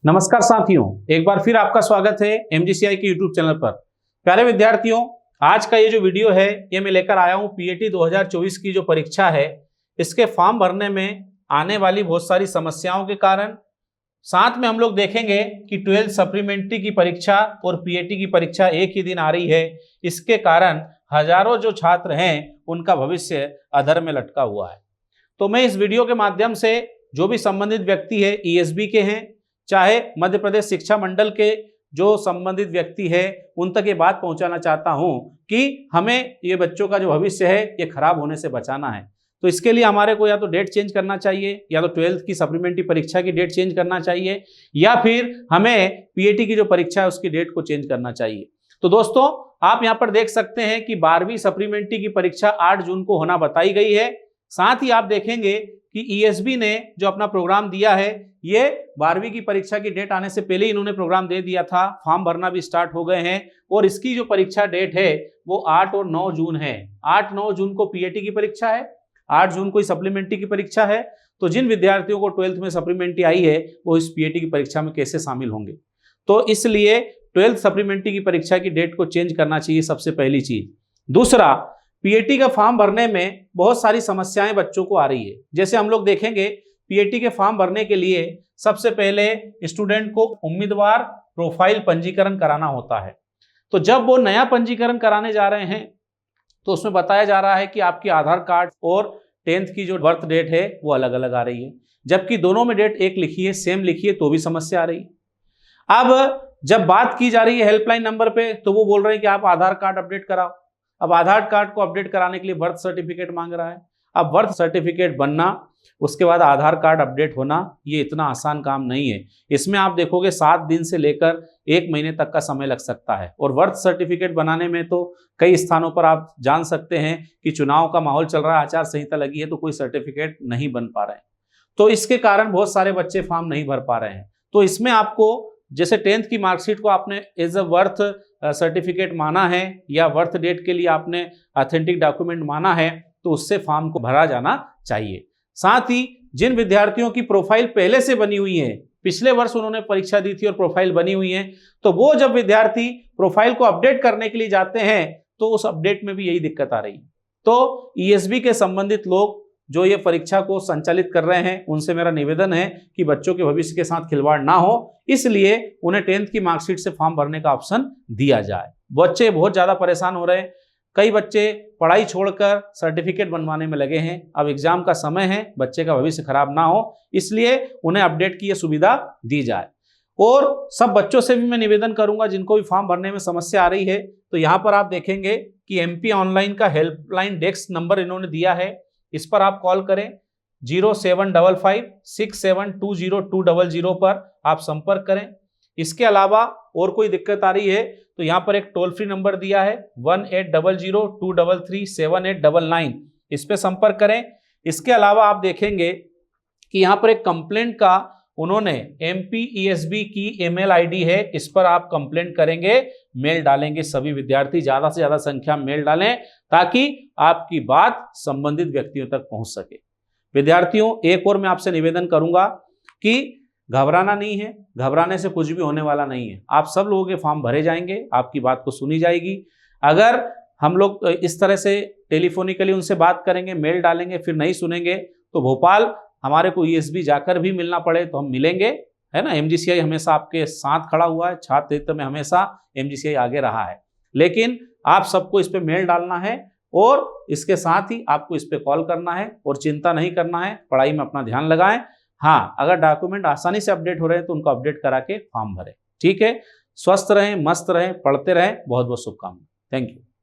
नमस्कार साथियों, एक बार फिर आपका स्वागत है एमजीसीआई के यूट्यूब चैनल पर। प्यारे विद्यार्थियों, आज का ये जो वीडियो है ये मैं लेकर आया हूँ पीएटी 2024 की जो परीक्षा है इसके फॉर्म भरने में आने वाली बहुत सारी समस्याओं के कारण, साथ में हम लोग देखेंगे कि 12th सप्लीमेंट्री की परीक्षा और पीएटी की परीक्षा एक ही दिन आ रही है। इसके कारण हजारों जो छात्र हैं उनका भविष्य अधर में लटका हुआ है। तो मैं इस वीडियो के माध्यम से जो भी संबंधित व्यक्ति है, ईएसबी के हैं चाहे मध्य प्रदेश शिक्षा मंडल के जो संबंधित व्यक्ति है, उन तक ये बात पहुंचाना चाहता हूं कि हमें ये बच्चों का जो भविष्य है ये खराब होने से बचाना है। तो इसके लिए हमारे को या तो डेट चेंज करना चाहिए, या तो 12th की सप्लीमेंट्री परीक्षा की डेट चेंज करना चाहिए, या फिर हमें पीएटी की जो परीक्षा है उसकी डेट को चेंज करना चाहिए। तो दोस्तों, आप यहाँ पर देख सकते हैं कि 12वीं सप्लीमेंट्री की परीक्षा 8 जून को होना बताई गई है। साथ ही आप देखेंगे कि ईएसबी ने जो अपना प्रोग्राम दिया है, ये 12वीं की परीक्षा की डेट आने से पहले ही इन्होंने प्रोग्राम दे दिया था। फॉर्म भरना भी स्टार्ट हो गए हैं और इसकी जो परीक्षा डेट है वो 8 और 9 जून है। 8-9 जून को पीएटी की परीक्षा है, 8 जून को सप्लीमेंट्री की परीक्षा है। तो जिन विद्यार्थियों को 12th में सप्लीमेंट्री आई है वो इस पीएटी की परीक्षा में कैसे शामिल होंगे, तो इसलिए 12th सप्लीमेंट्री की परीक्षा की डेट को चेंज करना चाहिए, सबसे पहली चीज। दूसरा, पीएटी का फॉर्म भरने में बहुत सारी समस्याएं बच्चों को आ रही है। जैसे हम लोग देखेंगे, पीएटी के फॉर्म भरने के लिए सबसे पहले स्टूडेंट को उम्मीदवार प्रोफाइल पंजीकरण कराना होता है। तो जब वो नया पंजीकरण कराने जा रहे हैं तो उसमें बताया जा रहा है कि आपकी आधार कार्ड और 10th की जो बर्थ डेट है वो अलग अलग आ रही है, जबकि दोनों में डेट एक लिखी है, सेम लिखी है, तो भी समस्या आ रही है। अब जब बात की जा रही है हेल्पलाइन नंबर पे, तो वो बोल रहे हैं कि आप आधार कार्ड अपडेट कराओ। अब आधार कार्ड को अपडेट कराने के लिए बर्थ सर्टिफिकेट मांग रहा है। अब बर्थ सर्टिफिकेट बनना, उसके बाद आधार कार्ड अपडेट होना, ये इतना आसान काम नहीं है। इसमें आप देखोगे 7 दिन से लेकर 1 महीने तक का समय लग सकता है। और बर्थ सर्टिफिकेट बनाने में तो कई स्थानों पर आप जान सकते हैं कि चुनाव का माहौल चल रहा है, आचार संहिता लगी है, तो कोई सर्टिफिकेट नहीं बन पा रहे हैं। तो इसके कारण बहुत सारे बच्चे फॉर्म नहीं भर पा रहे हैं। तो इसमें आपको जैसे 10th की मार्कशीट को आपने एज अ बर्थ सर्टिफिकेट माना है या बर्थ डेट के लिए आपने ऑथेंटिक डॉक्यूमेंट माना है, तो उससे फॉर्म को भरा जाना चाहिए। साथ ही जिन विद्यार्थियों की प्रोफाइल पहले से बनी हुई है, पिछले वर्ष उन्होंने परीक्षा दी थी और प्रोफाइल बनी हुई है, तो वो जब विद्यार्थी प्रोफाइल को अपडेट करने के लिए जाते हैं तो उस अपडेट में भी यही दिक्कत आ रही है। तो ईएसबी के संबंधित लोग जो ये परीक्षा को संचालित कर रहे हैं, उनसे मेरा निवेदन है कि बच्चों के भविष्य के साथ खिलवाड़ ना हो, इसलिए उन्हें 10th की मार्कशीट से फॉर्म भरने का ऑप्शन दिया जाए। बच्चे बहुत ज्यादा परेशान हो रहे हैं। कई बच्चे पढ़ाई छोड़कर सर्टिफिकेट बनवाने में लगे हैं। अब एग्जाम का समय है, बच्चे का भविष्य खराब ना हो, इसलिए उन्हें अपडेट की ये सुविधा दी जाए। और सब बच्चों से भी मैं निवेदन करूंगा जिनको भी फॉर्म भरने में समस्या आ रही है, तो यहाँ पर आप देखेंगे कि एमपी ऑनलाइन का हेल्पलाइन डेस्क नंबर इन्होंने दिया है। इस पर आप कॉल करें, 0755672020 पर आप संपर्क करें। इसके अलावा और कोई दिक्कत आ रही है तो यहाँ पर एक टोल फ्री नंबर दिया है 1800233789, इस पे संपर्क करें। इसके अलावा आप देखेंगे कि यहाँ पर एक कंप्लेंट का उन्होंने एमपीईएसबी की ईमेल आईडी है, इस पर आप कंप्लेंट करेंगे, मेल डालेंगे। सभी विद्यार्थी ज्यादा से ज्यादा संख्या में मेल डालें ताकि आपकी बात संबंधित व्यक्तियों तक पहुंच सके। विद्यार्थियों, एक और मैं आपसे निवेदन करूंगा कि घबराना नहीं है, घबराने से कुछ भी होने वाला नहीं है। आप सब लोगों के फॉर्म भरे जाएंगे, आपकी बात को सुनी जाएगी। अगर हम लोग इस तरह से टेलीफोनिकली उनसे बात करेंगे, मेल डालेंगे, फिर नहीं सुनेंगे, तो भोपाल हमारे को ईएसबी जाकर भी मिलना पड़े तो हम मिलेंगे, है ना। एमजीसीआई हमेशा आपके साथ खड़ा हुआ है, छात्र हित में हमेशा एमजीसीआई आगे रहा है। लेकिन आप सबको इस पे मेल डालना है और इसके साथ ही आपको इस पे कॉल करना है और चिंता नहीं करना है, पढ़ाई में अपना ध्यान लगाएं। हाँ, अगर डॉक्यूमेंट आसानी से अपडेट हो रहे हैं तो उनको अपडेट करा के फॉर्म भरें। ठीक है, स्वस्थ रहें, मस्त रहें, पढ़ते रहें। बहुत बहुत शुभकामनाएं। Thank you.